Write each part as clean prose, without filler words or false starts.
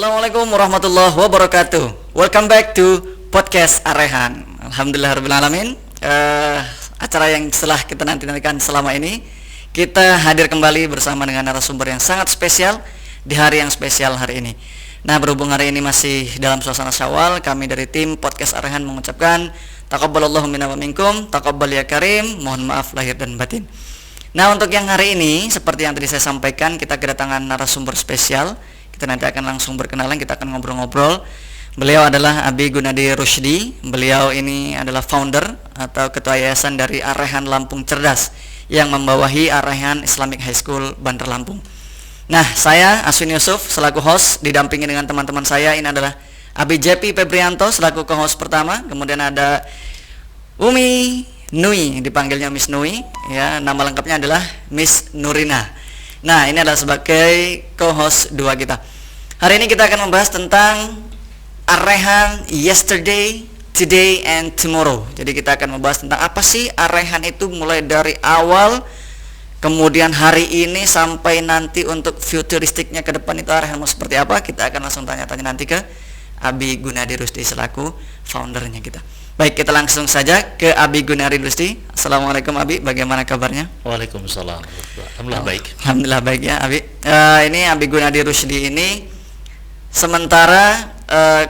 Assalamualaikum warahmatullahi wabarakatuh. Welcome back to podcast Arehan. Alhamdulillahirrahmanirrahim. Acara yang setelah kita nantikan selama ini, kita hadir kembali bersama dengan narasumber yang sangat spesial di hari yang spesial hari ini. Nah, berhubung hari ini masih dalam suasana Syawal, kami dari tim podcast Arehan mengucapkan taqabbalallahu minna wa minkum, taqabbal ya karim, mohon maaf lahir dan batin. Nah, untuk yang hari ini seperti yang tadi saya sampaikan, kita kedatangan narasumber spesial. Kita nanti akan langsung berkenalan, kita akan ngobrol-ngobrol. Beliau adalah Abi Gunadi Rusdi. Beliau ini adalah founder atau ketua yayasan dari Arehan Lampung Cerdas yang membawahi Arehan Islamic High School Bandar Lampung. Nah, saya Aswin Yusuf selaku host, didampingi dengan teman-teman saya. Ini adalah Abi JP Febrianto selaku co-host pertama. Kemudian ada Umi Nui, dipanggilnya Miss Nui, ya, nama lengkapnya adalah Miss Nurina. Nah, ini adalah sebagai co-host dua kita. Hari ini kita akan membahas tentang Arehan yesterday, today, and tomorrow. Jadi kita akan membahas tentang apa sih Arehan itu mulai dari awal, kemudian hari ini sampai nanti untuk futuristiknya ke depan itu Arehan mau seperti apa. Kita akan langsung tanya-tanya nanti ke Abi Gunadi Rusdi selaku foundernya kita. Baik, kita langsung saja ke Abi Gunadi Rusdi. Assalamualaikum Abi, bagaimana kabarnya? Waalaikumsalam. Alhamdulillah baik. Alhamdulillah baik ya Abi. Ini Abi Gunadi Rusdi ini sementara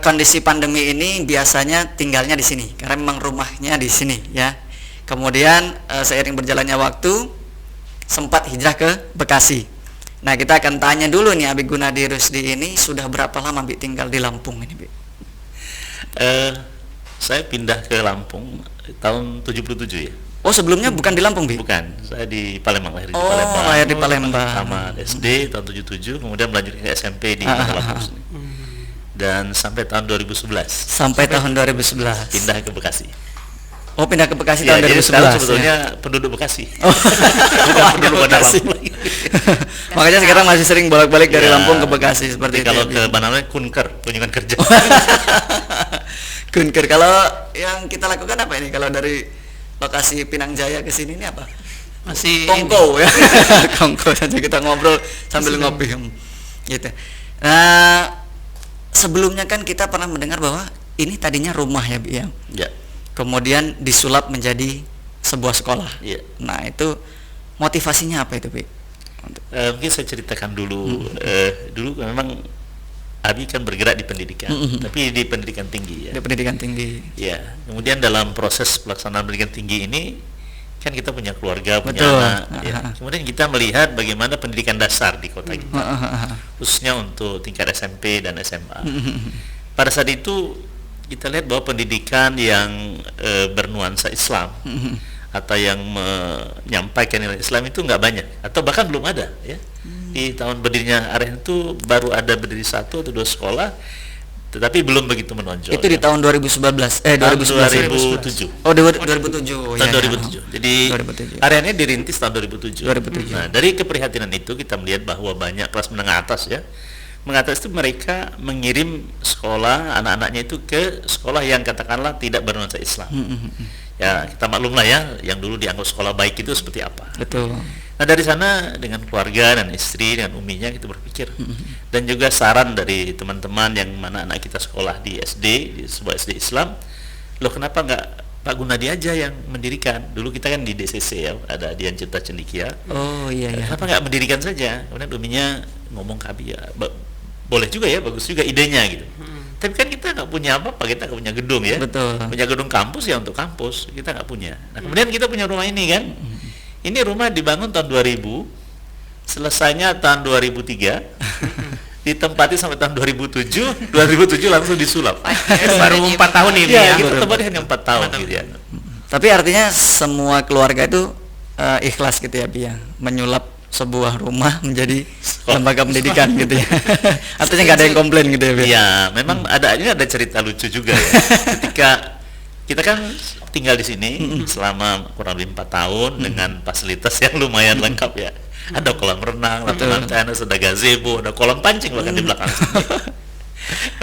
kondisi pandemi ini biasanya tinggalnya di sini karena memang rumahnya di sini ya. Kemudian seiring berjalannya waktu sempat hijrah ke Bekasi. Nah, kita akan tanya dulu nih Abi Gunadi Rusdi ini sudah berapa lama Abi tinggal di Lampung ini, Abi? Saya pindah ke Lampung tahun 77 ya. Oh, sebelumnya bukan di Lampung, Bi? Bukan, saya di Palembang, lahir di Palembang. Lahir di Palembang. Sama SD tahun 77, kemudian melanjutkan ke SMP di Lampung sini. Dan sampai tahun 2011. Sampai tahun 2011. Pindah ke Bekasi. Oh, pindah ke Bekasi ya, tahun 2011. Jadi sebetulnya ya? Penduduk Bekasi. Oh, bukan penduduk Bekasi. Makanya sekarang masih sering bolak-balik dari Lampung ke Bekasi seperti itu. Kalau ke Banana kunker, kunjungan kerja. Kunker. Kalau yang kita lakukan apa ini? Kalau dari lokasi Pinang Jaya ke sini ini apa? Masih kongko ya. Kongko saja kita ngobrol sambil ngopi. Gitu. Nah, sebelumnya kan kita pernah mendengar bahwa ini tadinya rumah ya, Bi ya. Ya. Kemudian disulap menjadi sebuah sekolah. Ya. Nah, itu motivasinya apa itu, Bi? Mungkin saya ceritakan dulu. Dulu memang Abi kan bergerak di pendidikan, tapi di pendidikan tinggi ya. Di pendidikan tinggi. Ya. Kemudian dalam proses pelaksanaan pendidikan tinggi ini kan kita punya keluarga, punya Betul. anak. Ya. Kemudian kita melihat bagaimana pendidikan dasar di kota kita, khususnya untuk tingkat SMP dan SMA. Pada saat itu kita lihat bahwa pendidikan yang bernuansa Islam atau yang menyampaikan nilai Islam itu nggak banyak atau bahkan belum ada ya. Di tahun berdirinya Arehan itu baru ada berdiri 1 atau 2 sekolah, tetapi belum begitu menonjol. Itu di tahun 2011 2007. Oh, 2007. Tahun Ya. 2007. Jadi 2007. Arehannya dirintis tahun 2007. 2007. Nah, dari keprihatinan itu kita melihat bahwa banyak kelas menengah atas ya. Menengah atas itu mereka mengirim sekolah anak-anaknya itu ke sekolah yang katakanlah tidak bernuansa Islam. Ya, kita maklumlah ya, yang dulu dianggap sekolah baik itu seperti apa. Betul. Nah, dari sana dengan keluarga dan istri dengan uminya kita berpikir dan juga saran dari teman-teman yang mana anak kita sekolah di SD, di sebuah SD Islam, loh kenapa nggak Pak Gunadi aja yang mendirikan? Dulu kita kan di DCC ya, ada Dian Cipta Cendekia. Oh iya ya. Kenapa nggak mendirikan saja? Kemudian uminya ngomong ke Abi, ya boleh juga ya, bagus juga idenya gitu. Tapi kan kita nggak punya apa-apa, kita nggak punya gedung ya. Betul. Punya gedung kampus ya untuk kampus, kita nggak punya. Nah, kemudian kita punya rumah ini kan. Ini rumah dibangun tahun 2000, selesainya tahun 2003, ditempati sampai tahun 2007 langsung disulap. Baru 4 tahun ini ya. Kita tempatnya hanya 4 tahun gitu ya. Tapi artinya semua keluarga itu ikhlas gitu ya, Bi ya, menyulap sebuah rumah menjadi lembaga pendidikan gitu ya. Artinya nggak ada yang komplain gitu ya, Bi. Iya, memang ada cerita lucu juga ya. Ketika kita kan tinggal di sini selama kurang lebih 4 tahun dengan fasilitas yang lumayan lengkap ya. Ada kolam renang, lapangan tenis, ada gazebo, ada kolam pancing bahkan di belakang sini.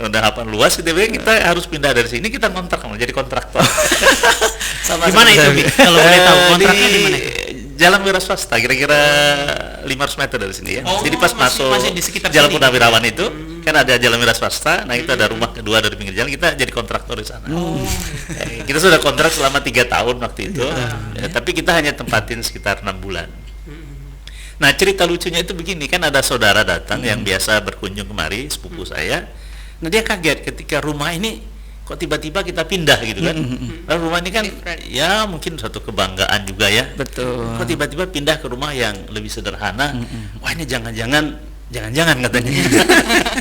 Udah hafal luas gitu ya, kita harus pindah dari sini, kita kontrak jadi kontraktor. Sama Gimana itu, Bi? Kalau boleh tahu kontraknya di mana? Jalan Wira Swasta, kira-kira 500 meter dari sini ya. Oh, jadi pas masuk masih di sekitar Jalan sini. Purnawirawan itu, Kan ada jalan merah swasta, nah itu ada rumah kedua dari pinggir jalan, kita jadi kontraktor di sana. Kita sudah kontrak selama 3 tahun waktu itu, tapi kita hanya tempatin sekitar 6 bulan. Nah cerita lucunya itu begini, kan ada saudara datang yang biasa berkunjung kemari, sepupu saya. Nah dia kaget ketika rumah ini kok tiba-tiba kita pindah gitu kan. Lalu rumah ini kan ya mungkin suatu kebanggaan juga ya. Betul. Kok tiba-tiba pindah ke rumah yang lebih sederhana. Wah ini jangan-jangan katanya.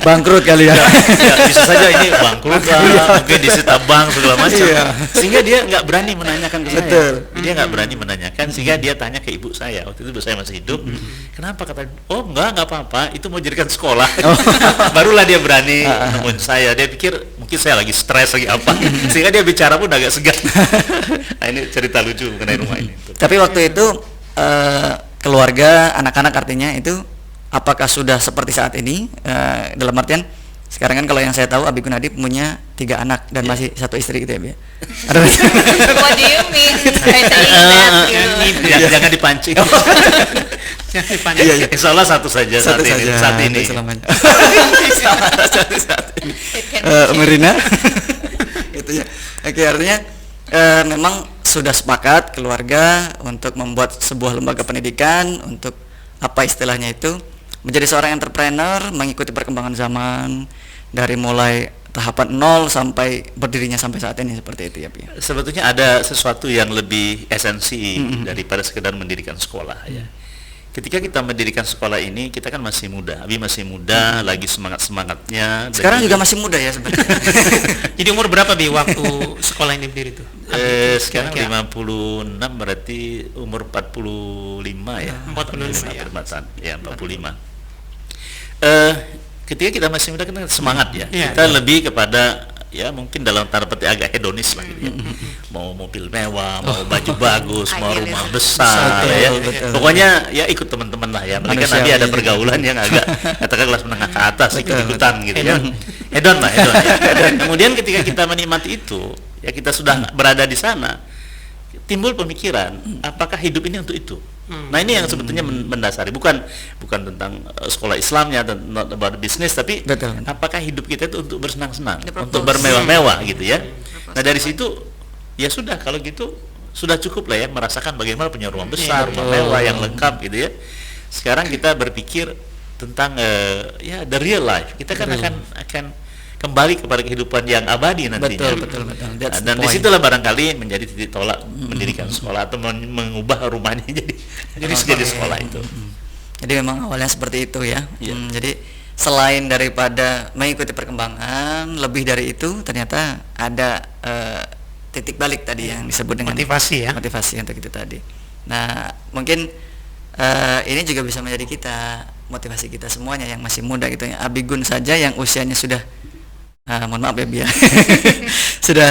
Bangkrut kali ya. Ya, bisa saja ini bangkrut lah, mungkin disita bank segala macam. Sehingga dia nggak berani menanyakan ke saya. Betul. Dia nggak berani menanyakan, sehingga dia tanya ke ibu saya. Waktu itu ibu saya masih hidup. Kenapa? Kata, oh nggak apa-apa, itu mau jadikan sekolah. Barulah dia berani nemuin saya. Dia pikir mungkin saya lagi stres lagi apa, sehingga dia bicara pun agak segan. Nah, ini cerita lucu mengenai rumah ini. Tapi waktu itu keluarga, anak-anak artinya itu apakah sudah seperti saat ini? Dalam artian sekarang kan kalau yang saya tahu Abi Gunadi punya 3 anak dan masih 1 istri gitu ya, Bi. What do you mean by saying that? Jangan dipancing. Jangan dipancing. Insya Allah satu saja saat ini. Selamanya. Saat ini. It can be Merina. Itu ya. Oke, artinya memang sudah sepakat keluarga untuk membuat sebuah lembaga pendidikan untuk apa istilahnya itu menjadi seorang entrepreneur, mengikuti perkembangan zaman dari mulai tahapan 0 sampai berdirinya sampai saat ini seperti itu ya, Pi. Sebetulnya ada sesuatu yang lebih esensi daripada sekedar mendirikan sekolah ya. Ketika kita mendirikan sekolah ini, kita kan masih muda. Abi masih muda, lagi semangat-semangatnya. Sekarang juga masih muda ya sebenarnya. Jadi umur berapa Bi waktu sekolah ini berdiri tuh? Sekarang Kira-kira. 56 berarti umur 45 ya. 45 ya. Ya, 45. Ketika kita masih muda kan semangat ya. Iya. Kita lebih kepada ya mungkin dalam tanda petik agak hedonis lah gitu ya. Mau mobil mewah, mau baju bagus, mau Idealis. rumah besar Betul, ya. betul. Pokoknya ya ikut teman-teman lah ya. Mereka Manusiawi nanti ada juga. pergaulan yang agak katakan kelas menengah ke atas Betul, ikut-ikutan gitu ya. Hedon lah, hedon ya. Dan kemudian ketika kita menikmati itu, ya kita sudah berada di sana, timbul pemikiran, apakah hidup ini untuk itu? Nah ini yang sebetulnya mendasari, bukan tentang sekolah Islamnya, dan not about business, tapi Betul. apakah hidup kita itu untuk bersenang-senang, The purpose. untuk bermewah-mewah gitu ya. Nah dari situ ya sudah, kalau gitu sudah cukup lah ya merasakan bagaimana punya rumah besar, rumah mewah yang lengkap gitu ya. Sekarang kita berpikir tentang ya the real life. Kita kan akan kembali kepada kehidupan yang abadi nantinya. Betul. That's the Dan point. disitulah barangkali menjadi titik tolak mendirikan sekolah atau mengubah rumahnya jadi sekolah itu. Jadi memang awalnya seperti itu ya. Iya. Jadi selain daripada mengikuti perkembangan, lebih dari itu ternyata ada titik balik tadi yang disebut dengan Motivasi ya. motivasi untuk itu tadi. Nah mungkin ini juga bisa menjadi motivasi kita semuanya yang masih muda gitu ya. Abi Gun saja yang usianya sudah mohon maaf ya Bia sudah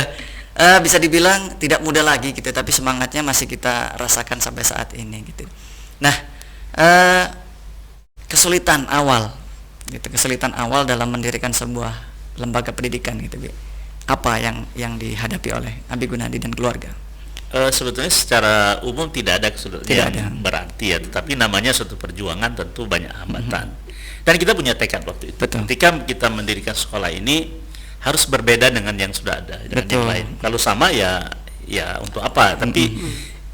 bisa dibilang tidak muda lagi gitu, tapi semangatnya masih kita rasakan sampai saat ini gitu. Nah kesulitan awal dalam mendirikan sebuah lembaga pendidikan gitu, Bi. Apa yang dihadapi oleh Abi Gunadi dan keluarga? Sebetulnya secara umum tidak ada kesulitan Tidak yang ada. berarti ya, tetapi namanya suatu perjuangan tentu banyak hambatan. Dan kita punya tekad waktu itu. Betul. Ketika kita mendirikan sekolah ini harus berbeda dengan yang sudah ada, dengan yang Betul. lain. Kalau sama ya untuk apa? Tapi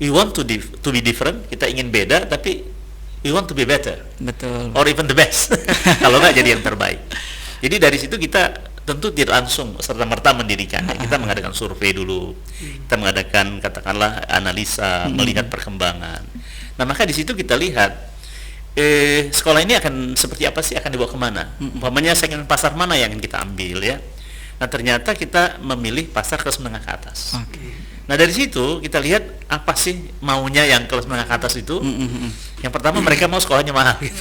we want to be different. Kita ingin beda, tapi we want to be better Betul. or even the best. Kalau nggak jadi yang terbaik. Jadi dari situ kita tentu tidak langsung serta-merta mendirikan. Kita mengadakan survei dulu, kita mengadakan katakanlah analisa, melihat perkembangan. Nah maka di situ kita lihat sekolah ini akan seperti apa sih, akan dibawa kemana? Umpamanya segmen pasar mana yang ingin kita ambil ya. Nah ternyata kita memilih pasar kelas menengah ke atas. Oke. Nah dari situ kita lihat apa sih maunya yang kelas menengah ke atas itu. Yang pertama mereka mau sekolahnya mahal gitu.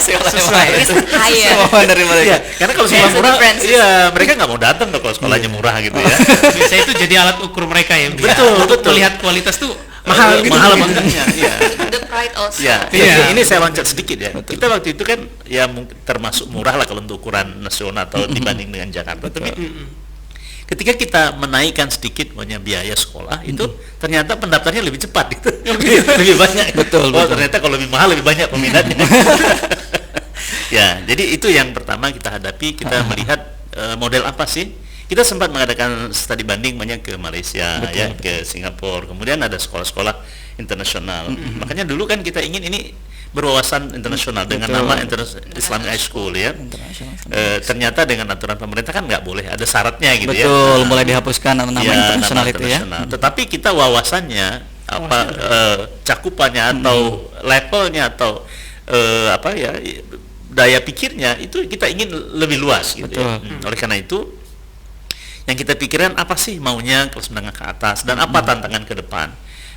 Sesuai. Higher. Semua dari mereka. Iya, karena kalau sekolah There's a murah, difference. iya mereka nggak mau datang tuh kalau sekolahnya murah gitu ya. Biasanya itu jadi alat ukur mereka ya. Bi. Betul, Untuk betul. melihat kualitas tuh mahal gitu. Mahal apa enggaknya, iya. The pride also. Ya, Iya. ini saya loncat sedikit ya. Kita waktu itu kan ya mungkin termasuk murah lah kalau untuk ukuran nasional atau dibanding dengan Jakarta. Tapi ketika kita menaikkan sedikit biaya sekolah itu ternyata pendaftarnya lebih cepat gitu. lebih banyak. Betul, Oh, betul. ternyata kalau lebih mahal lebih banyak peminatnya. Ya, jadi itu yang pertama kita hadapi. Kita melihat model apa sih. Kita sempat mengadakan studi banding banyak ke Malaysia, ke Singapura. Kemudian ada sekolah-sekolah internasional. Makanya dulu kan kita ingin ini berwawasan internasional dengan nama Islamic High School ya. Ternyata dengan aturan pemerintah kan nggak boleh, ada syaratnya gitu ya. Betul, mulai dihapuskan nama internasional nama itu ya. Tetapi kita wawasannya cakupannya atau levelnya atau daya pikirnya itu kita ingin lebih luas gitu ya. Oleh karena itu yang kita pikirkan apa sih maunya kelas menengah ke atas dan apa tantangan ke depan.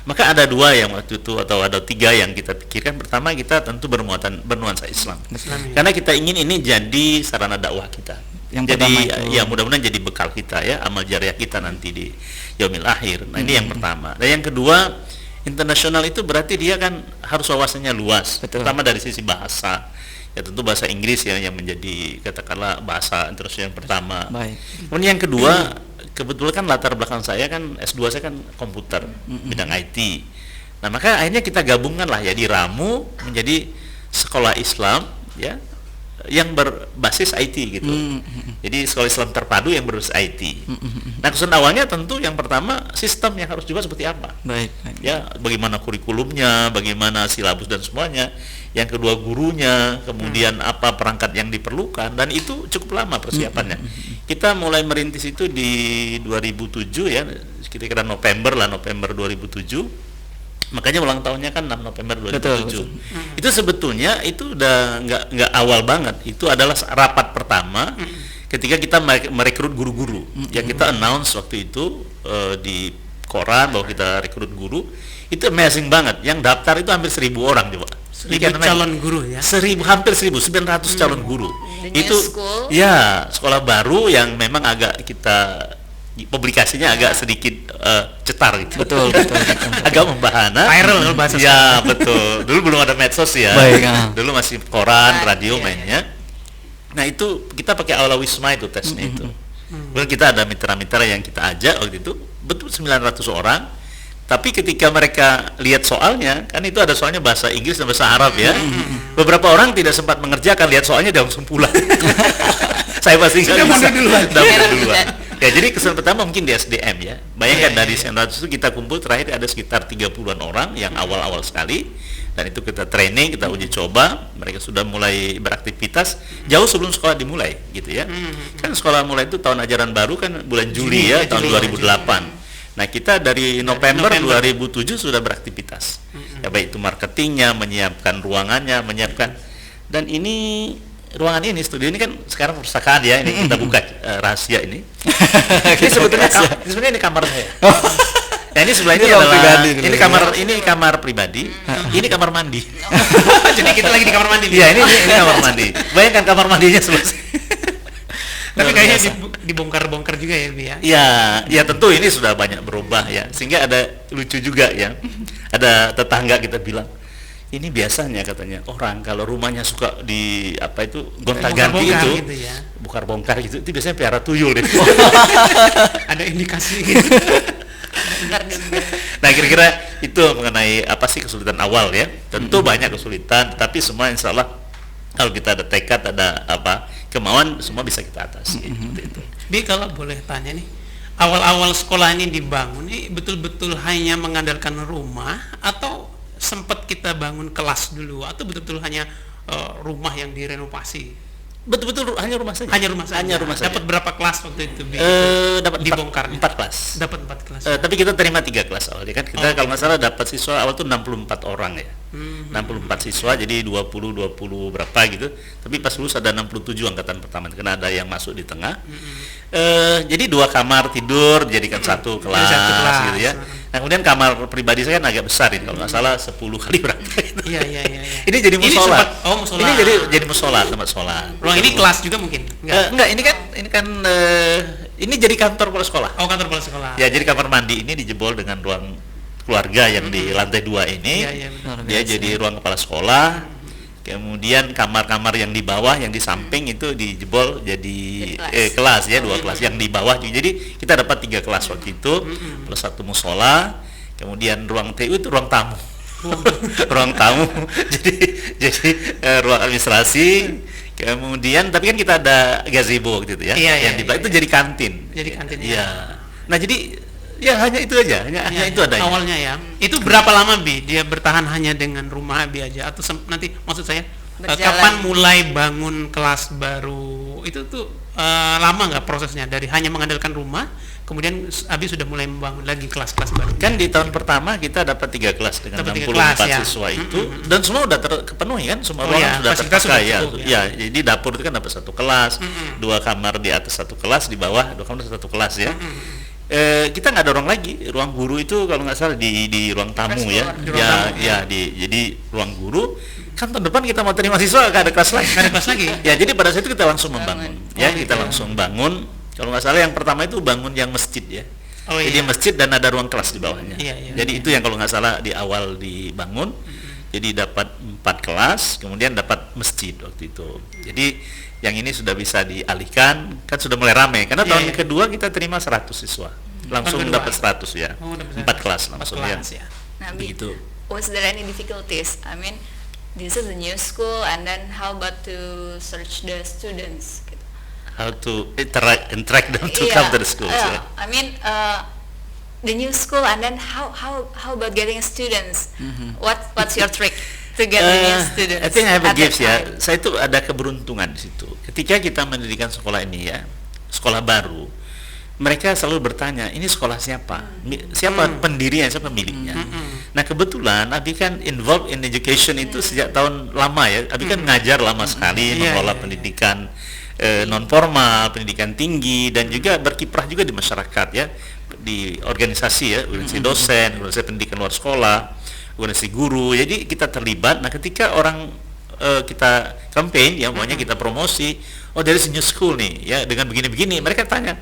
Maka ada dua yang waktu itu atau ada tiga yang kita pikirkan. Pertama, kita tentu bernuansa Islam. Karena kita ingin ini jadi sarana dakwah kita. Jadi ya mudah-mudahan jadi bekal kita ya, amal jariah kita nanti di yaumil akhir. Nah, ini yang pertama. Dan yang kedua, internasional itu berarti dia kan harus wawasannya luas. Pertama dari sisi bahasa. Ya tentu bahasa Inggris ya yang menjadi katakanlah bahasa internasional yang pertama. Kemudian yang kedua, kebetulan kan latar belakang saya kan S2 saya kan komputer, bidang IT. Nah, maka akhirnya kita gabungkan lah ya di Ramu menjadi sekolah Islam ya yang berbasis IT gitu. Jadi sekolah Islam terpadu yang berbasis IT. Nah, kesan awalnya tentu yang pertama sistem yang harus juga seperti apa. Ya, bagaimana kurikulumnya, bagaimana silabus dan semuanya. Yang kedua gurunya, kemudian apa perangkat yang diperlukan, dan itu cukup lama persiapannya. Kita mulai merintis itu di 2007 ya, kira-kira November 2007. Makanya ulang tahunnya kan 6 November 2007. Itu sebetulnya itu udah nggak awal banget. Itu adalah rapat pertama ketika kita merekrut guru-guru. Yang kita announce waktu itu di koran bahwa kita rekrut guru. Itu amazing banget. Yang daftar itu hampir 1.000 orang coba. 1.000 calon guru ya. Hampir 1.900 calon guru. Itu school. Ya, sekolah baru yang memang agak kita publikasinya agak sedikit cetar gitu. Betul. Agak membahana. Viral kalau bahasa ya, betul. Dulu belum ada medsos ya. Dulu masih koran, radio mainnya. Nah, itu kita pakai Aula Wisma itu tesnya itu. Kemudian kita ada mitra-mitra yang kita ajak waktu itu, betul 900 orang. Tapi ketika mereka lihat soalnya, kan itu ada soalnya bahasa Inggris dan bahasa Arab ya. Beberapa orang tidak sempat mengerjakan, lihat soalnya dia langsung pulang. Saya pasti nggak bisa. Duluan. Ya, jadi kesan pertama mungkin di SDM ya. Bayangkan dari 900 itu kita kumpul terakhir ada sekitar 30-an orang yang awal-awal sekali. Dan itu kita training, kita uji coba, mereka sudah mulai beraktivitas jauh sebelum sekolah dimulai gitu ya. Kan sekolah mulai itu tahun ajaran baru kan bulan Juli ya, tahun 2008. Nah, kita dari November 2007 sudah beraktivitas. Ya, baik itu marketingnya, menyiapkan ruangannya, dan ini ruangan ini, studio ini kan sekarang perpustakaan ya, ini kita buka rahasia ini. Ini sebetulnya ini kamar saya. Ya, ini sebelah ini adalah ini kamar pribadi, ini kamar mandi. Jadi kita lagi di kamar mandi. Iya, ini kamar mandi. Bayangkan kamar mandinya sebelah sini. Tapi kayaknya dibongkar-bongkar juga ya, Bi ya. Ya tentu ini sudah banyak berubah ya. Sehingga ada lucu juga ya. Ada tetangga kita bilang, ini biasanya katanya orang kalau rumahnya suka di gonta-ganti itu, gitu ya. Bongkar-bongkar gitu, itu biasanya piara tuyul deh. Ada indikasi gitu. Nah, kira-kira itu mengenai apa sih kesulitan awal ya. Tentu banyak kesulitan, tapi semua insya Allah kalau kita ada tekad, ada kemauan, semua bisa kita atasi. Itu. Bi, kalau boleh tanya nih, awal-awal sekolah ini dibangun, ini betul-betul hanya mengandalkan rumah atau sempat kita bangun kelas dulu, atau betul-betul hanya rumah yang direnovasi? Betul-betul hanya rumah saja. Hanya rumah saja. Dapat berapa kelas waktu itu? Dapat dibongkar 4 kelas. Dapat 4 kelas. Tapi kita terima 3 kelas awal. Kan kita kalau nggak salah dapat siswa awal tuh 64 orang ya. 64 siswa, jadi 20 berapa gitu. Tapi pas lulus ada 67 angkatan pertama, karena ada yang masuk di tengah. Jadi 2 kamar tidur dijadikan 1 kelas gitu ya. Nah, kemudian kamar pribadi saya kan agak besar ini, kalau nggak salah 10 kali berapa gitu. Iya. Ini jadi musola. Musola. Ini jadi musola, tempat sholat. Ruang ini kelas juga mungkin? Enggak, ini jadi kantor kepala sekolah. Oh, kantor kepala sekolah. Ya, jadi kamar mandi ini dijebol dengan ruang keluarga yang di lantai 2 ini. Dia jadi ruang kepala sekolah. Kemudian kamar-kamar yang di bawah, yang di samping itu dijebol jadi kelas ya, 2 kelas. Yang di bawah jadi kita dapat 3 kelas waktu itu, plus 1 musola. Kemudian ruang TU itu ruang tamu. Ruang tamu. jadi ruang administrasi. Kemudian tapi kan kita ada gazebo gitu ya, Iya, yang iya, di belakang iya. itu jadi kantin. Jadi kantin, Iya. Nah jadi ya hanya itu aja, hanya Ya, itu adanya. awalnya ya. Itu berapa lama Bi dia bertahan hanya dengan rumah Abi aja atau nanti maksud saya Berjalan. kapan mulai bangun kelas baru? Itu tuh lama nggak prosesnya dari hanya mengandalkan rumah kemudian Abi sudah mulai membangun lagi kelas-kelas baru? Kan di tahun pertama kita dapat 3 kelas dengan Dapat 3 64 kelas, ya. siswa itu dan semua udah terpenuhi kan, semua Oh, ruangan ya, sudah fasilitas terpakai sudah ya. cukup, Ya, jadi dapur itu kan dapat 1 kelas, 2 kamar di atas 1 kelas, di bawah 2 kamar 1 kelas ya. Kita nggak ada orang lagi, ruang guru itu kalau nggak salah di ruang tamu First ya. floor. Di ruang tamu, Jadi ruang guru kan tahun depan kita mau terima siswa nggak ada kelas lagi. Nggak ada kelas lagi? Ya, jadi pada saat itu kita langsung membangun. Ya, Oh, kita gitu. langsung bangun. Kalau nggak salah yang pertama itu bangun yang masjid ya. Oh, Jadi iya. masjid dan ada ruang kelas di bawahnya. Iya, iya, Jadi iya. itu yang kalau nggak salah di awal dibangun. Jadi dapat 4 kelas, kemudian dapat masjid waktu itu. Jadi yang ini sudah bisa dialihkan, kan sudah mulai ramai. Karena Iya, tahun iya. kedua kita terima 100 siswa, langsung Tahun kedua. dapat 100 ya. Oh, dapat 4 kelas 4 langsung kelas, ya. ya. Nah, Bi, Begitu. was there any difficulties? I mean, this is a new school, and then how about to search the students? Gitu. How to interact them to Iya, come to the schools ya. I mean, the new school, and then how about getting students? What's your trick to get the new students? I think I have a at that gift ya. time? Saya itu ada keberuntungan di situ. Ketika kita mendirikan sekolah ini ya, sekolah baru, mereka selalu bertanya, ini sekolah siapa? Siapa pendirinya, siapa miliknya? Nah kebetulan Abi kan involved in education itu sejak tahun lama ya. Abi kan ngajar lama sekali, Iya, mengelola iya. pendidikan non formal, pendidikan tinggi, dan juga berkiprah juga di masyarakat ya, di organisasi ya, organisasi dosen, organisasi pendidikan luar sekolah, organisasi guru. Jadi kita terlibat. Nah ketika orang kita campaign ya, maunya kita promosi, oh dari new school nih ya dengan begini-begini, mereka tanya,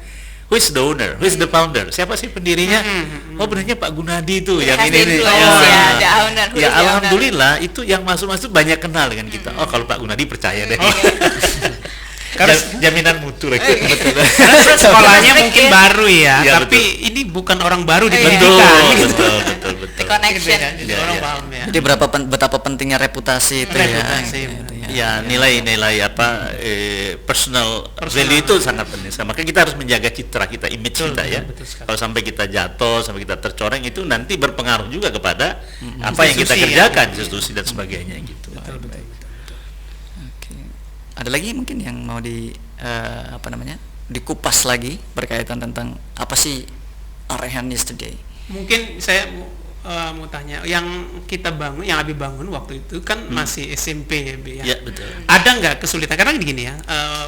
who is the owner, who is the founder, siapa sih pendirinya? Oh pendirinya Pak Gunadi itu yang Has ini the nih. influence, ya, the owner, who Ya is the owner? alhamdulillah itu yang masuk-masuk banyak kenal dengan kita. Oh kalau Pak Gunadi percaya deh. Karena Jaminan mutu lagi. Betul. Karena sekolahnya Strict mungkin ya. baru ya, Iya, tapi ini bukan orang baru di Iya. Betul, pendidikan. betul. The connection. Jadi Iya, orang iya. paham ya. Jadi betapa pentingnya reputasi itu Reputasi, ya. betul. Ya nilai-nilai apa personal value itu sangat penting. Maka kita harus menjaga citra kita, image Betul, kita ya. betul sekali. Kalau sampai kita jatuh, sampai kita tercoreng itu nanti berpengaruh juga kepada apa yang kita Institusi, ya. kerjakan, institusi dan sebagainya gitu. Betul, betul. Oke. Ada lagi mungkin yang mau dikupas lagi berkaitan tentang apa sih Ar-Rayhan yesterday? Mungkin saya mau tanya, yang kita bangun, yang Abi bangun waktu itu kan masih SMP ya, Bi, ya. Ya betul. Ada nggak kesulitan? Karena gini ya,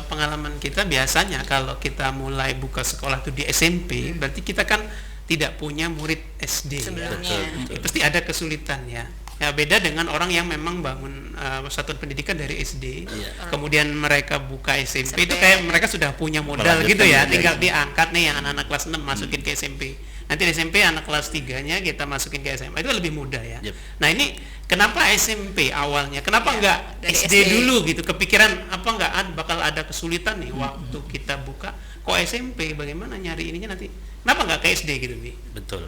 pengalaman kita biasanya kalau kita mulai buka sekolah itu di SMP, berarti kita kan tidak punya murid SD. Sebelumnya. Ya. Pasti ada kesulitan ya. Ya beda dengan orang yang memang bangun satuan pendidikan dari SD, kemudian mereka buka SMP, itu kayak mereka sudah punya modal Melanjutkan gitu ya, ya, tinggal ya. diangkat nih yang anak-anak kelas 6 masukin ke SMP. Nanti di SMP anak kelas 3-nya kita masukin ke SMA, itu lebih mudah ya. Yep. Nah ini kenapa SMP awalnya? Kenapa Ya, enggak dari SD, SD. dulu gitu? Kepikiran apa enggak bakal ada kesulitan nih waktu kita buka? Kok SMP? Bagaimana nyari ininya nanti? Kenapa enggak ke SD gitu, Bi? Betul.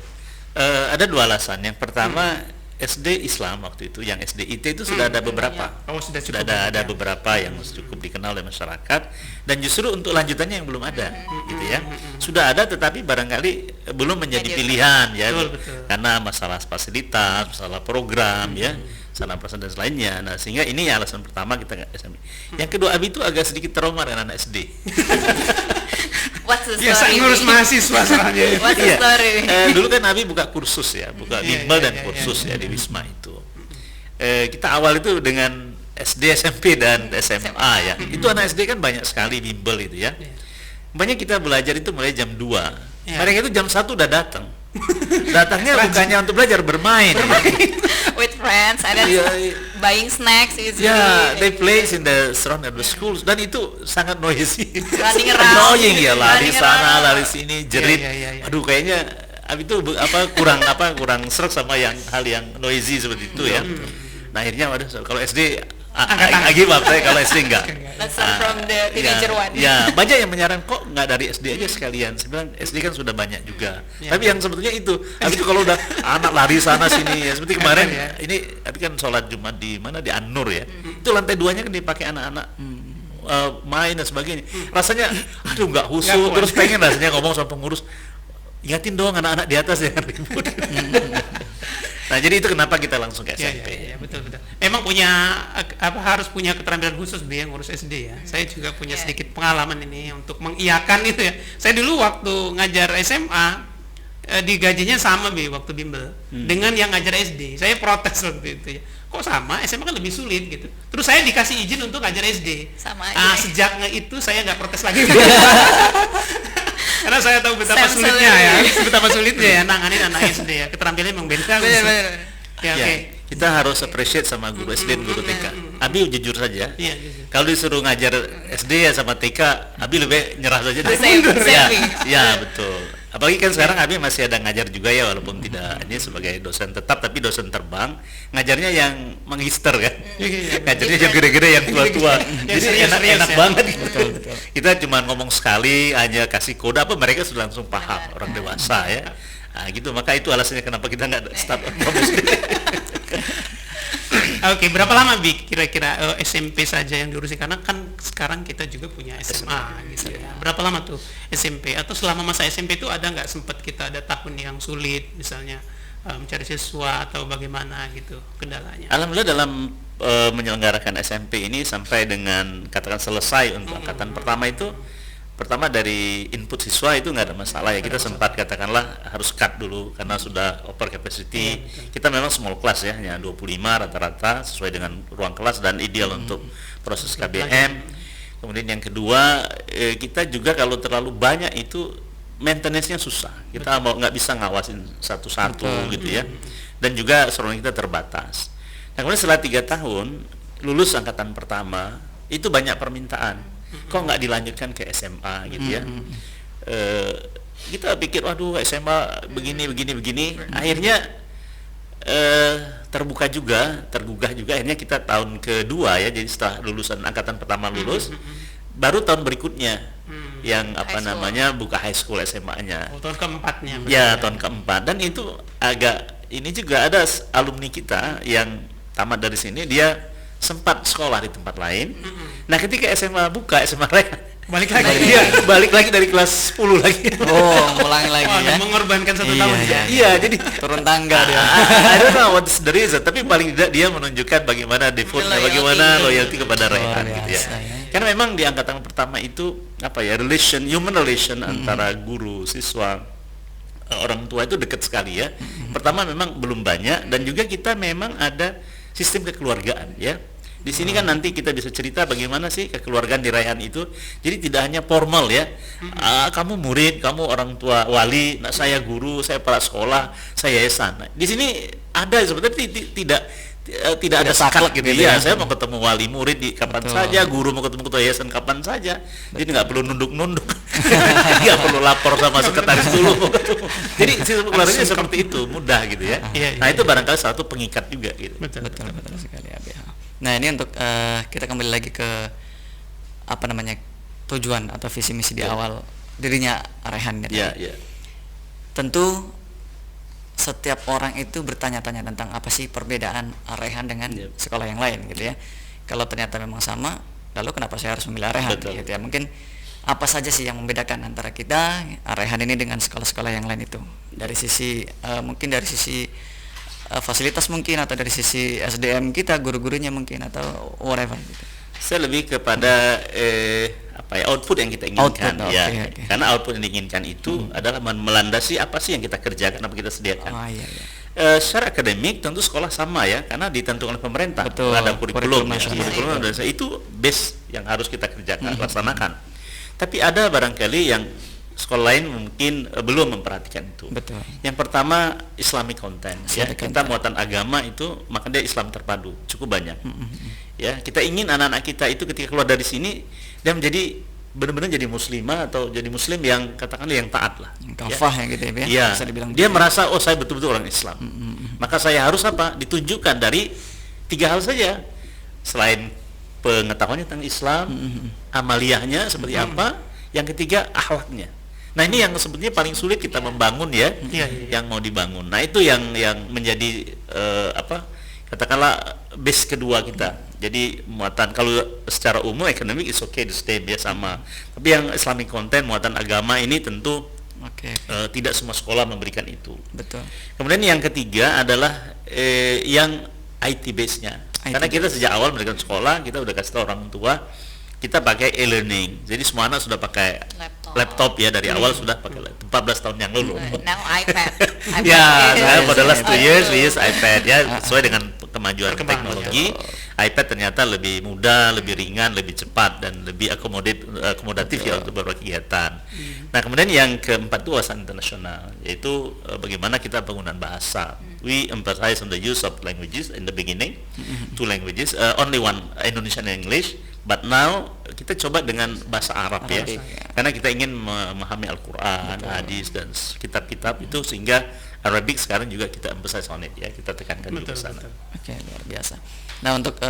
Ada 2 alasan. Yang pertama SD Islam waktu itu, yang SD IT itu sudah ada beberapa. Oh, sudah Sudah cukup ada banyak ya. beberapa yang cukup dikenal oleh masyarakat, dan justru untuk lanjutannya yang belum ada gitu ya. Sudah ada tetapi barangkali belum menjadi Jadi- pilihan ya. Betul. Karena masalah fasilitas, masalah program ya, masalah perasaan dan lainnya. Nah, sehingga ini ya alasan pertama kita nggak SMP. Yang kedua Abi itu agak sedikit trauma dengan anak SD. What's the Biasa story? ngurus Bi? mahasiswa soalnya. What's the Iya. story? Dulu kan Abi buka kursus ya, buka Iya, bimbel iya, dan iya, kursus ya di Wisma itu. Kita awal itu dengan SD, SMP dan SMA ya. Itu anak SD kan banyak sekali bimbel itu ya. Iya. Banyak kita belajar itu mulai jam 2. Iya. Mereka itu jam 1 udah datang. Datangnya bukannya untuk belajar, bermain. With friends, and then Iya, iya. buying snacks usually. Ya, they play in the surround of the schools, dan itu sangat noisy. Running around. Annoying ya, lari Running sana, around. lari sini, jerit. Iya. Aduh, kayaknya Abi itu kurang serak sama hal yang noisy seperti itu ya. Nah, akhirnya waduh, kalau SD lagi saya, kalau SD enggak. Let's start from the teenager one. Ya, banyak yang menyarankan kok nggak dari SD aja sekalian. Sebenarnya SD kan sudah banyak juga. Ya. Tapi yang sebetulnya itu, habis itu kalau udah anak lari sana sini ya, seperti kemarin Ya. ini tapi kan sholat Jumat di mana, di An-Nur ya. Itu lantai 2-nya kan dipakai anak-anak. main dan sebagainya. Rasanya aduh nggak Nggak khusyuk, kuat. terus pengen rasanya ngomong sama pengurus, ingatin dong anak-anak di atas jangan ribut. Nah jadi itu kenapa kita langsung ke Iya, SMP. iya, betul. Emang punya harus punya keterampilan khusus yang ngurus SD ya. Saya juga punya Iya. sedikit pengalaman ini untuk mengiyakan itu ya. Saya dulu waktu ngajar SMA digajinya sama waktu bimbel dengan yang ngajar SD. Saya protes waktu itu ya. Kok sama? SMA kan lebih sulit gitu. Terus saya dikasih izin untuk ngajar SD. Sama aja. Sejak itu saya nggak protes lagi. Karena saya tahu betapa Same sulitnya ya, salary. betapa sulitnya ya nanganin anak SD ya. Keterampilannya memang beda. Benar. Ya, Ya, oke. kita harus appreciate sama guru SD dan guru TK. Abi jujur saja. Iya, jujur. Kalau disuruh ngajar SD ya sama TK, Abi lebih nyerah saja deh. Same, Ya, same. ya betul. Apalagi kan sekarang Abi masih ada ngajar juga ya, walaupun tidak hanya sebagai dosen tetap, tapi dosen terbang. Ngajarnya yang magister kan. Iya. Ngajarnya yang gede-gede, yang tua-tua. Yang Jadi serius-serius enak ya. banget. Gitu. Kita cuma ngomong sekali, hanya kasih kode apa mereka sudah langsung paham, orang dewasa ya. Nah, gitu, maka itu alasannya kenapa kita nggak start from SD. Oke, berapa lama kira-kira SMP saja yang diurusi? Karena kan sekarang kita juga punya SMA gitu ya. Berapa lama tuh SMP? Atau selama masa SMP itu ada nggak sempat kita ada tahun yang sulit misalnya mencari siswa atau bagaimana gitu kendalanya? Alhamdulillah dalam menyelenggarakan SMP ini sampai dengan katakan selesai untuk angkatan pertama itu, pertama dari input siswa itu nggak ada masalah ya. Kita sempat katakanlah harus cut dulu karena sudah over capacity. Kita memang small class ya, hanya 25 rata-rata sesuai dengan ruang kelas dan ideal untuk proses KBM. Kemudian yang kedua, kita juga kalau terlalu banyak itu maintenance-nya susah. Kita mau nggak bisa ngawasin satu-satu gitu ya. Dan juga surrounding kita terbatas. Nah kemudian setelah 3 tahun lulus angkatan pertama itu banyak permintaan. Kok nggak dilanjutkan ke SMA gitu ya? Kita pikir, waduh SMA begini. Akhirnya tergugah juga. Akhirnya kita tahun kedua ya. Jadi setelah lulusan angkatan pertama lulus, baru tahun berikutnya yang High school. namanya buka high school SMA-nya. Tahun keempatnya. Ya tahun keempat, dan itu agak ini juga ada alumni kita yang tamat dari sini, dia sempat sekolah di tempat lain. Nah ketika SMA buka SMA Rehan, Balik lagi. dia balik lagi dari kelas 10 lagi. Oh, ngulangi lagi Wah, ya. mengorbankan 1 Iya, tahun iya. ya. Iya, jadi Turun tangga dia. I don't know what's the reason, tapi paling tidak dia menunjukkan bagaimana defaultnya, Loyalty. bagaimana loyalty kepada Luar Rehan gitu ya. biasa, ya. Karena memang di angkatan pertama itu apa ya, human relation antara guru, siswa, orang tua itu dekat sekali ya. Pertama memang belum banyak, dan juga kita memang ada sistem kekeluargaan ya. Di sini kan nanti kita bisa cerita bagaimana sih kekeluargaan di Raihan itu. Jadi tidak hanya formal ya. Kamu murid, kamu orang tua wali, nah, saya guru, saya kepala sekolah, saya yayasan. Nah, di sini ada sebenarnya tidak ada saklek sekat gitu gitu ya. ya. Saya mau ketemu wali murid di kapan Betul. saja, guru mau ketemu ketua yayasan kapan saja. Jadi nggak perlu nunduk-nunduk, nggak perlu lapor sama sekretaris dulu mau ketemu. Jadi sistem keluarganya seperti itu, mudah gitu ya. Iya, Nah iya. itu barangkali satu pengikat juga gitu. Betul. Betul sekali ABH. Nah ini untuk kita kembali lagi ke apa namanya tujuan atau visi misi di Ya. awal dirinya Rehan gitu. Iya, iya. Tentu setiap orang itu bertanya-tanya tentang apa sih perbedaan Rehan dengan Ya. sekolah yang lain gitu ya. Kalau ternyata memang sama, lalu kenapa saya harus memilih Rehan Betul. gitu ya. Mungkin apa saja sih yang membedakan antara kita Rehan ini dengan sekolah-sekolah yang lain itu? Dari sisi mungkin dari sisi fasilitas mungkin, atau dari sisi SDM kita, guru-gurunya mungkin, atau whatever gitu. Saya lebih kepada output yang kita inginkan Output, ya. oke. Karena output yang diinginkan itu adalah melandasi apa sih yang kita kerjakan, apa kita sediakan. Oh iya. Secara akademik tentu sekolah sama ya, karena ditentukan oleh pemerintah. Betul, Ada kurikulum, kurikulum ya. nasional. Kurikulum dan itu base yang harus kita kerjakan, laksanakan. Tapi ada barangkali yang sekolah lain mungkin belum memperhatikan itu. Betul. Yang pertama Islamic content ya. Islamic Kita content. muatan agama itu, maka dia Islam terpadu, cukup banyak. Ya, kita ingin anak-anak kita itu ketika keluar dari sini dia menjadi benar-benar jadi muslimah atau jadi muslim yang katakanlah yang taat lah. Kafah ya gitu ya, Iya. bisa dibilang. Dia merasa oh saya betul-betul orang Islam. Maka saya harus apa? Ditunjukkan dari 3 hal saja. Selain pengetahuannya tentang Islam, amaliyahnya seperti apa, yang ketiga akhlaknya. Nah, ini yang sebetulnya paling sulit kita membangun ya, Iya. yang mau dibangun. Nah, itu yang menjadi katakanlah base kedua kita. Jadi muatan kalau secara umum akademik is okay to stay biasa sama. Tapi yang Islamic content, muatan agama ini tentu Oke. tidak semua sekolah memberikan itu. Betul. Kemudian yang ketiga adalah yang IT base-nya. IT Karena kita sejak awal mendirikan sekolah, kita udah kasih tahu orang tua, kita pakai e-learning. Jadi semua anak sudah pakai laptop ya, dari awal sudah pakai 14 tahun yang lalu. Now iPad. Ya, is- saya for the last 2 years Oh, we use iPad ya, sesuai dengan kemajuan Perkembangan, teknologi. iPad ternyata lebih mudah, lebih ringan, lebih cepat dan lebih akomodatif ya untuk beberapa kegiatan. Nah, kemudian yang keempat itu wawasan internasional, yaitu bagaimana kita penggunaan bahasa. We emphasize on the use of languages in the beginning, 2 languages, only one, Indonesian and English. But now kita coba dengan bahasa Arab ya, Arabic, karena kita ingin memahami Al-Quran, hadis dan kitab-kitab itu, sehingga Arabic sekarang juga kita emphasize on it ya, kita tekankan juga Betul, ke sana. betul. Oke, luar biasa. Nah, untuk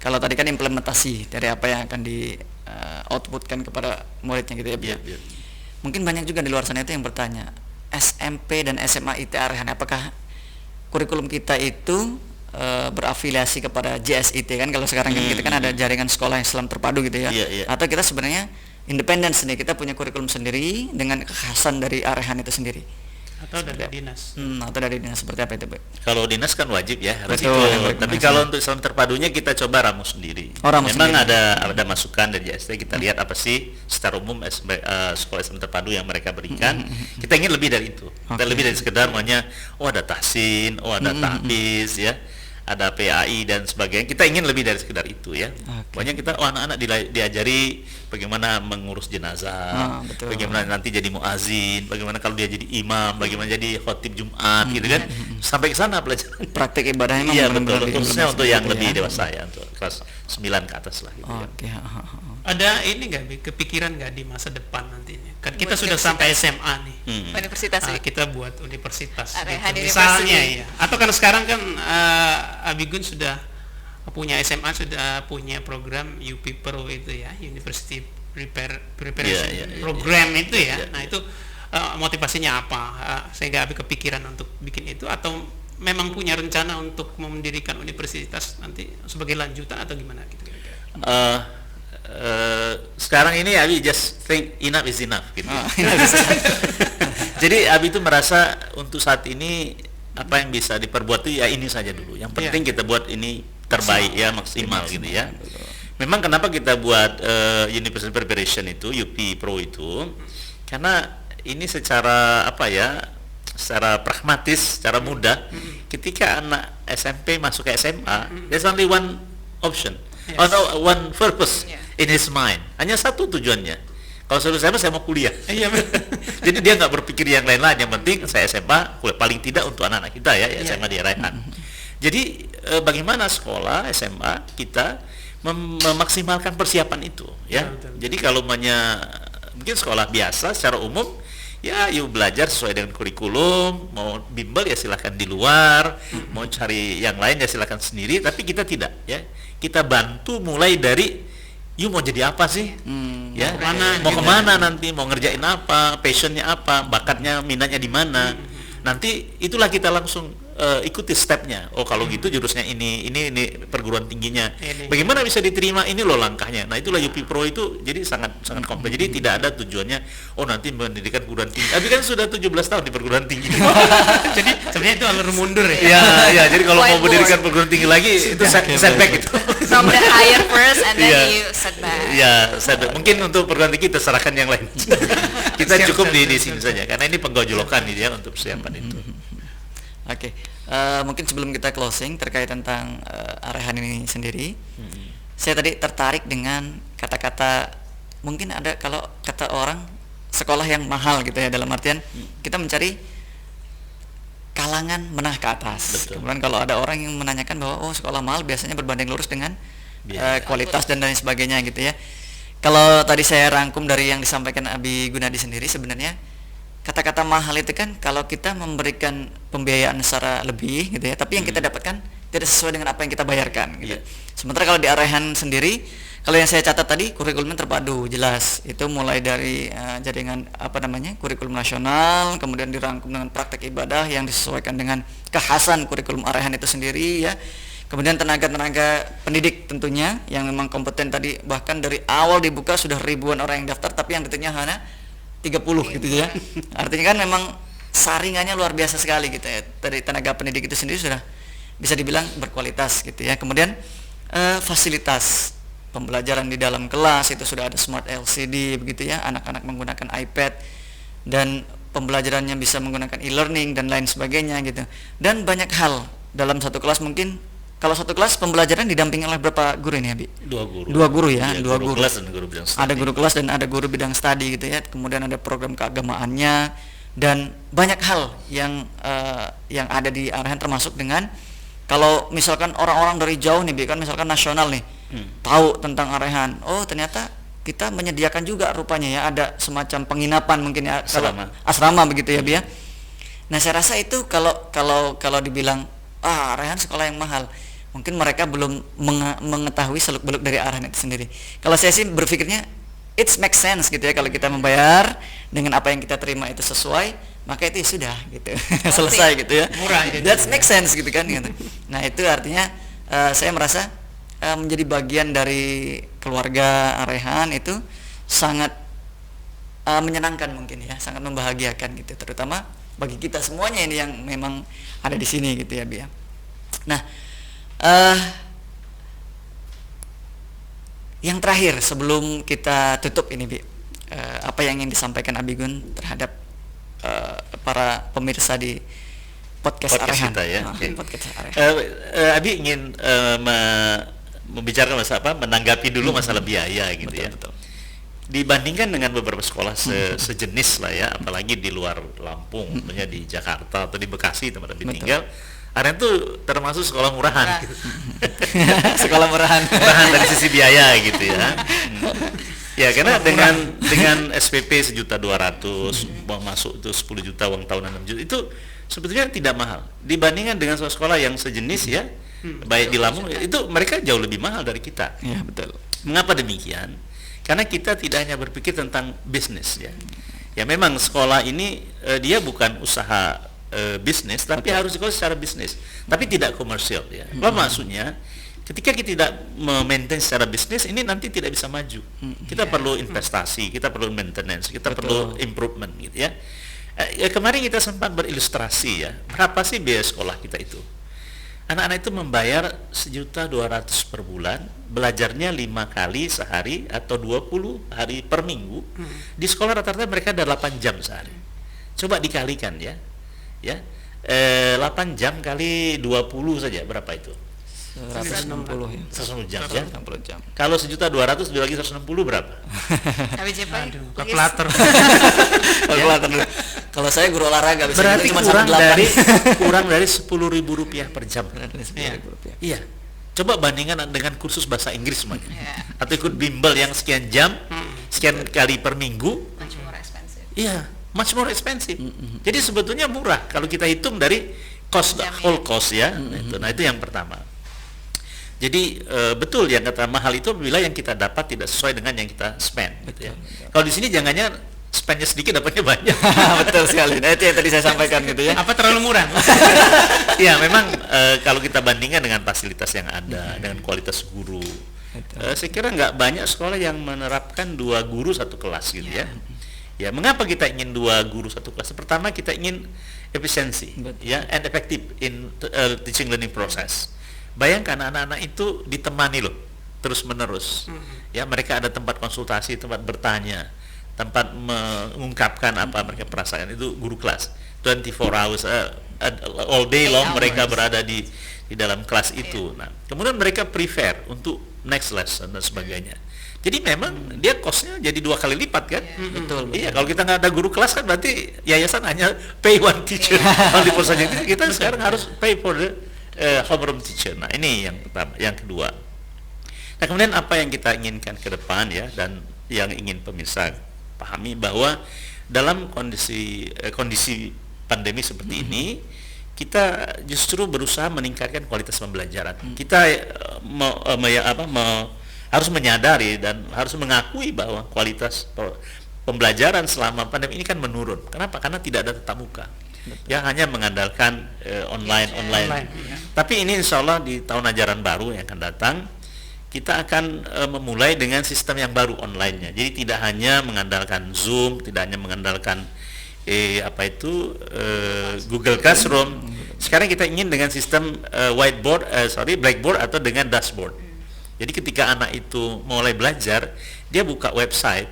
kalau tadi kan implementasi dari apa yang akan di outputkan kepada muridnya gitu ya, Bu. Iya, iya. Mungkin banyak juga di luar sana itu yang bertanya, SMP dan SMA IT Arehan, apakah kurikulum kita itu berafiliasi kepada JSIT kan, kalau sekarang kan kita kan ada jaringan sekolah Islam terpadu gitu ya. Iya, iya. Atau kita sebenarnya independen sendiri, kita punya kurikulum sendiri dengan kekhasan dari Arehan itu sendiri. Atau dari dinas. Atau dari dinas seperti apa itu, Bu? Kalau dinas kan wajib ya, harus Betul, ikut. yang Tapi berkemas. kalau untuk Islam terpadunya kita coba ramus sendiri. Oh, ramus Memang sendiri. ada masukan dari JST, kita lihat apa sih secara umum sekolah Islam terpadu yang mereka berikan. Kita ingin lebih dari itu. Kita Oke. lebih dari sekedar maunya ada tahsin, ada tahfiz ya, ada PAI dan sebagainya. Kita ingin lebih dari sekedar itu ya. Oke. Pokoknya kita anak-anak diajari bagaimana mengurus jenazah, Betul. bagaimana nanti jadi muazin, bagaimana kalau dia jadi imam, bagaimana jadi khotib Jumat gitu kan. Sampai ke sana pelajaran. Praktik ibadahnya memang Iya benar-benar betul, khususnya untuk yang lebih ya. dewasa ya, untuk kelas 9 ke atas lah gitu ya. Oke. Ada ini nggak, Bi, kepikiran nggak di masa depan nantinya? Kan kita Buat sudah sampai SMA nih. Universitas Ah, Wi. kita buat universitas. Arehan gitu. Misalnya University. ya. Atau kan sekarang kan Abigun sudah punya SMA, sudah punya program UP Pro itu ya, University Preparation Iya, iya, Program itu ya. Iya, Nah iya. itu motivasinya apa? Sehingga Abi kepikiran untuk bikin itu, atau memang punya rencana untuk mendirikan universitas nanti sebagai lanjutan atau gimana gitu kira-kira? Sekarang ini Abi just think enough is enough gitu. Jadi Abi itu merasa untuk saat ini apa yang bisa diperbuat itu ya ini saja dulu. Yang penting kita buat ini terbaik ya, maksimal gitu ya. Memang kenapa kita buat University Preparation itu, UP Pro itu, karena ini secara apa ya, secara pragmatis, secara mudah, ketika anak SMP masuk ke SMA, there's only one option, Yes. one purpose Yeah. in his mind, hanya satu tujuannya. Kalau saya mau kuliah. Iya. Jadi dia nggak berpikir yang lain-lain, yang penting saya SMA, paling tidak untuk anak-anak kita ya, SMA di Arehan. Jadi bagaimana sekolah SMA kita memaksimalkan persiapan itu ya. Betul. Jadi kalau mungkin sekolah biasa secara umum ya, yuk belajar sesuai dengan kurikulum, mau bimbel ya silahkan di luar, mau cari yang lain ya silahkan sendiri, tapi kita tidak ya. Kita bantu mulai dari yuk mau jadi apa sih? Ya, Kemana, mau gitu. kemana nanti, mau ngerjain apa, passionnya apa, bakatnya, minatnya di mana. Nanti itulah kita langsung ikuti stepnya. Oh kalau gitu jurusnya ini perguruan tingginya. Ini. Bagaimana bisa diterima, ini loh langkahnya. Nah itulah UP Pro itu jadi sangat kompleks. Jadi tidak ada tujuannya oh nanti mendirikan perguruan tinggi. Tapi kan sudah 17 tahun di perguruan tinggi. Jadi sebenarnya itu alur mundur ya. Ya, jadi kalau mau Whiteboard. mendirikan perguruan tinggi lagi itu setback itu. From the higher first and then Iya. you set back. Ya, mungkin untuk perguruan tinggi kita serahkan yang lain. Kita Siap, cukup siap, di siap, sini siap. saja karena ini penggojolokan ini ya untuk persiapan itu. Oke, mungkin sebelum kita closing terkait tentang Arehan ini sendiri, saya tadi tertarik dengan kata-kata, mungkin ada kalau kata orang sekolah yang mahal gitu ya, dalam artian kita mencari kalangan menengah ke atas. Betul. Kemudian kalau ada orang yang menanyakan bahwa sekolah mahal biasanya berbanding lurus dengan Biaya. kualitas dan lain sebagainya gitu ya. Kalau tadi saya rangkum dari yang disampaikan Abi Gunadi sendiri, sebenarnya kata-kata mahal itu kan kalau kita memberikan pembiayaan secara lebih gitu ya, tapi yang kita dapatkan tidak sesuai dengan apa yang kita bayarkan gitu. Iya. Sementara kalau di Arehan sendiri, kalau yang saya catat tadi kurikulumnya terpadu, jelas. Itu mulai dari jaringan kurikulum nasional, kemudian dirangkum dengan praktek ibadah yang disesuaikan dengan kekhasan kurikulum Arehan itu sendiri ya. Kemudian tenaga-tenaga pendidik tentunya yang memang kompeten tadi, bahkan dari awal dibuka sudah ribuan orang yang daftar tapi yang diterima hanya 30 gitu ya. Artinya kan memang saringannya luar biasa sekali gitu ya. Dari tenaga pendidik itu sendiri sudah bisa dibilang berkualitas gitu ya. Kemudian fasilitas pembelajaran di dalam kelas itu sudah ada smart LCD begitu ya, anak-anak menggunakan iPad dan pembelajarannya bisa menggunakan e-learning dan lain sebagainya gitu. Dan banyak hal dalam satu kelas, mungkin kalau satu kelas pembelajaran didampingi oleh berapa guru ini, Abi? Dua guru Ya, dua guru. Kelas dan guru bidang studi. Ada guru kelas dan ada guru bidang studi gitu ya. Kemudian ada program keagamaannya dan banyak hal yang ada di Arahan, termasuk dengan kalau misalkan orang-orang dari jauh nih, kan misalkan nasional nih, tahu tentang Arahan. Oh, ternyata kita menyediakan juga rupanya ya, ada semacam penginapan mungkin ya, asrama begitu ya, Bi ya. Nah, saya rasa itu kalau dibilang Arahan sekolah yang mahal, mungkin mereka belum mengetahui seluk-beluk dari Arahan itu sendiri. Kalau saya sih berpikirnya it makes sense gitu ya, kalau kita membayar dengan apa yang kita terima itu sesuai, maka itu ya sudah gitu. Selesai gitu ya. Murah. That makes sense gitu kan gitu. Nah, itu artinya saya merasa menjadi bagian dari keluarga Arahan itu sangat menyenangkan mungkin ya, sangat membahagiakan gitu, terutama bagi kita semuanya ini yang memang ada di sini gitu ya, Bi ya. Nah, yang terakhir sebelum kita tutup ini, Bi, apa yang ingin disampaikan Abigun terhadap para pemirsa di podcast Arahan kita ya. Podcast Arahan. Abi ingin membicarakan masalah menanggapi dulu masalah biaya gitu, betul, ya. Betul. Dibandingkan dengan beberapa sekolah sejenis lah ya, apalagi di luar Lampung, misalnya di Jakarta atau di Bekasi tempat Abi tinggal, Arahan itu termasuk sekolah murahan. Gitu. Sekolah murahan dari sisi biaya gitu ya. Ya, karena dengan SPP 1.200.000, uang masuk itu 10 juta, uang tahunan 6 juta, itu sebetulnya tidak mahal dibandingkan dengan sekolah yang sejenis ya, baik di Lampung itu mereka jauh lebih mahal dari kita. Ya, betul. Mengapa demikian? Karena kita tidak hanya berpikir tentang bisnis ya. Ya, memang sekolah ini dia bukan usaha bisnis, tapi harus dikelola secara bisnis, tapi tidak komersial ya. Apa maksudnya? Ketika kita tidak memaintain secara bisnis, ini nanti tidak bisa maju. Kita perlu investasi, kita perlu maintenance, kita perlu improvement gitu ya. Kemarin kita sempat berilustrasi ya, berapa sih biaya sekolah kita itu? Anak-anak itu membayar 1.200.000 per bulan, belajarnya 5 kali sehari atau 20 hari per minggu. Di sekolah rata-rata mereka ada 8 jam sehari. Coba dikalikan ya. 8 jam kali 20 saja, berapa itu? 160 ya. 160 jam ya. 160 jam. Kalau 1.200.000 dibagi 160 berapa? Kalkulator. Kalkulator dulu. Kalau saya guru olahraga bisa berarti cuma kurang dari 10.000 rupiah per jam. Iya. Coba bandingkan dengan kursus bahasa Inggris semuanya. Atau ikut bimbel yang sekian jam, sekian kali per minggu. Much more expensive. Iya, much more expensive. Jadi sebetulnya murah kalau kita hitung dari cost, whole cost ya. Nah, itu yang pertama. Jadi betul yang kata mahal itu bila yang kita dapat tidak sesuai dengan yang kita spend gitu ya. Kalau di sini jangannya spendnya sedikit dapatnya banyak. Betul sekali. Nah, itu yang tadi saya sampaikan gitu ya. Apa terlalu murah? Ya, memang kalau kita bandingkan dengan fasilitas yang ada, dengan kualitas guru, saya kira nggak banyak sekolah yang menerapkan 2 guru 1 kelas gitu ya. Ya, mengapa kita ingin 2 guru 1 kelas? Pertama, kita ingin efisiensi ya, and effective in teaching learning process. Bayangkan anak-anak itu ditemani loh terus menerus. Ya, mereka ada tempat konsultasi, tempat bertanya, tempat mengungkapkan apa mereka perasaan. Itu guru kelas 24 hours all day long mereka berada di dalam kelas itu. Nah, kemudian mereka prefer untuk next lesson dan sebagainya. Jadi memang dia costnya jadi 2 kali lipat kan? Betul. Iya, kalau kita nggak ada guru kelas kan berarti yayasan hanya pay one teacher. Kalau di perusahaan itu kita sekarang harus pay for the homeroom teacher. Nah, ini yang pertama. Yang kedua, nah kemudian apa yang kita inginkan ke depan ya, dan yang ingin pemirsa pahami bahwa dalam kondisi pandemi seperti ini, kita justru berusaha meningkatkan kualitas pembelajaran. Kita harus menyadari dan harus mengakui bahwa kualitas pembelajaran selama pandemi ini kan menurun. Kenapa? Karena tidak ada tatap muka. yang hanya mengandalkan online. Online, ya. Tapi ini insya Allah di tahun ajaran baru yang akan datang kita akan memulai dengan sistem yang baru online-nya. Jadi tidak hanya mengandalkan Zoom, tidak hanya mengandalkan Google Classroom. Sekarang kita ingin dengan sistem blackboard atau dengan dashboard. Jadi ketika anak itu mulai belajar, dia buka website.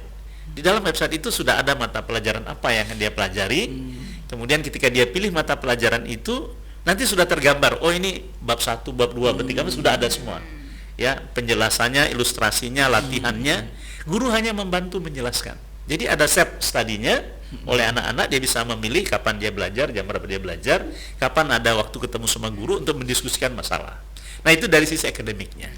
Di dalam website itu sudah ada mata pelajaran apa yang dia pelajari. Kemudian ketika dia pilih mata pelajaran itu, nanti sudah tergambar. Oh, ini bab 1, bab 2, bab 3 sudah ada semua. Ya, penjelasannya, ilustrasinya, latihannya, guru hanya membantu menjelaskan. Jadi ada self study-nya oleh anak-anak, dia bisa memilih kapan dia belajar, jam berapa dia belajar, kapan ada waktu ketemu sama guru untuk mendiskusikan masalah. Nah, itu dari sisi akademiknya.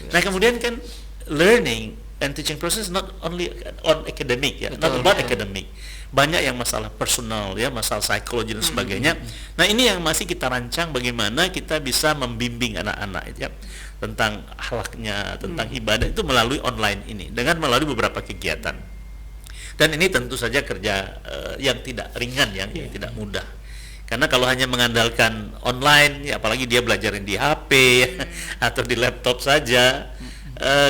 Nah, kemudian kan learning and teaching process not only on academic, ya, not about academic. Banyak yang masalah personal, ya, masalah psikologi dan sebagainya. Nah, ini yang masih kita rancang bagaimana kita bisa membimbing anak-anak, ya, tentang akhlaknya, tentang ibadah itu melalui online ini dengan melalui beberapa kegiatan. Dan ini tentu saja kerja yang tidak ringan, yang tidak mudah. Karena kalau hanya mengandalkan online, ya, apalagi dia belajarin di HP atau di laptop saja,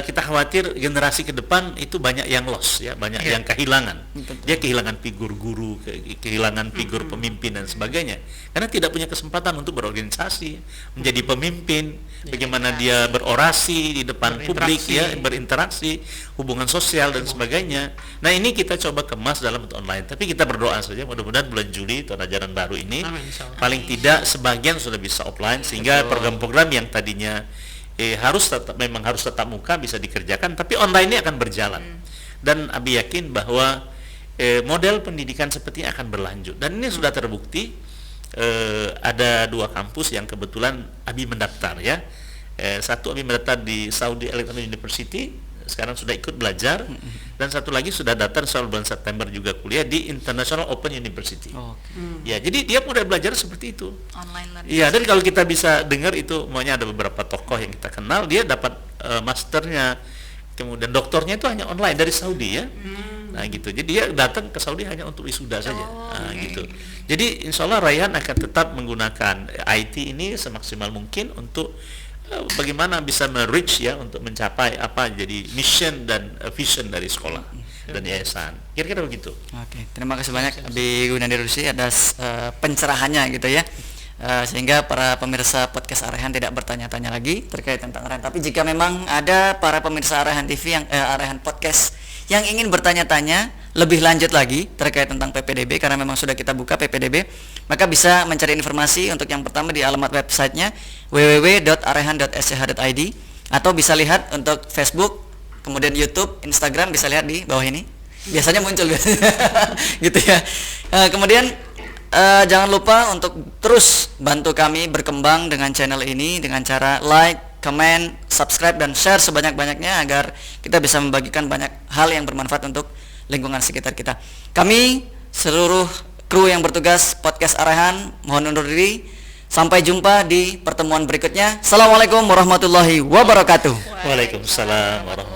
kita khawatir generasi ke depan itu banyak yang lost, ya, banyak yang kehilangan. Dia kehilangan figur guru, kehilangan figur pemimpin dan sebagainya. Karena tidak punya kesempatan untuk berorganisasi, menjadi pemimpin, bagaimana dia berorasi di depan publik, ya, berinteraksi, hubungan sosial dan sebagainya. Nah, ini kita coba kemas dalam bentuk online. Tapi kita berdoa saja mudah-mudahan bulan Juli tahun ajaran baru ini paling tidak sebagian sudah bisa offline, sehingga program-program yang tadinya harus tetap muka bisa dikerjakan, tapi online ini akan berjalan. Dan Abi yakin bahwa model pendidikan seperti ini akan berlanjut. Dan ini sudah terbukti, ada 2 kampus yang kebetulan Abi mendaftar, ya. Satu Abi mendaftar di Saudi Electronic University, sekarang sudah ikut belajar, dan satu lagi sudah daftar soal bulan September juga kuliah di International Open University. Ya, jadi dia mulai belajar seperti itu. Online learning. Iya, dan kalau kita bisa dengar itu, maunya ada beberapa tokoh yang kita kenal, dia dapat masternya, kemudian doktornya itu hanya online dari Saudi, ya. Nah, gitu. Jadi dia datang ke Saudi hanya untuk wisuda saja. Gitu. Jadi insya Allah Raihan akan tetap menggunakan IT ini semaksimal mungkin untuk bagaimana bisa me-reach, ya, untuk mencapai apa jadi mission dan vision dari sekolah dan yayasan. Kira-kira begitu. Oke, terima kasih banyak Abi Gunandi Rusi atas pencerahannya, gitu, ya. Sehingga para pemirsa podcast Arehan tidak bertanya-tanya lagi terkait tentang Arehan. Tapi jika memang ada para pemirsa Arehan TV Arehan podcast yang ingin bertanya-tanya lebih lanjut lagi terkait tentang PPDB, karena memang sudah kita buka PPDB, maka bisa mencari informasi untuk yang pertama di alamat websitenya www.arehan.sch.id, atau bisa lihat untuk Facebook, kemudian YouTube, Instagram, bisa lihat di bawah ini. Biasanya muncul gitu, ya. Kemudian jangan lupa untuk terus bantu kami berkembang dengan channel ini dengan cara like, comment, subscribe, dan share sebanyak-banyaknya agar kita bisa membagikan banyak hal yang bermanfaat untuk lingkungan sekitar kita. Kami seluruh kru yang bertugas podcast Arehan mohon undur diri. Sampai jumpa di pertemuan berikutnya. Assalamualaikum warahmatullahi wabarakatuh. Waalaikumsalam warahmatullahi wabarakatuh.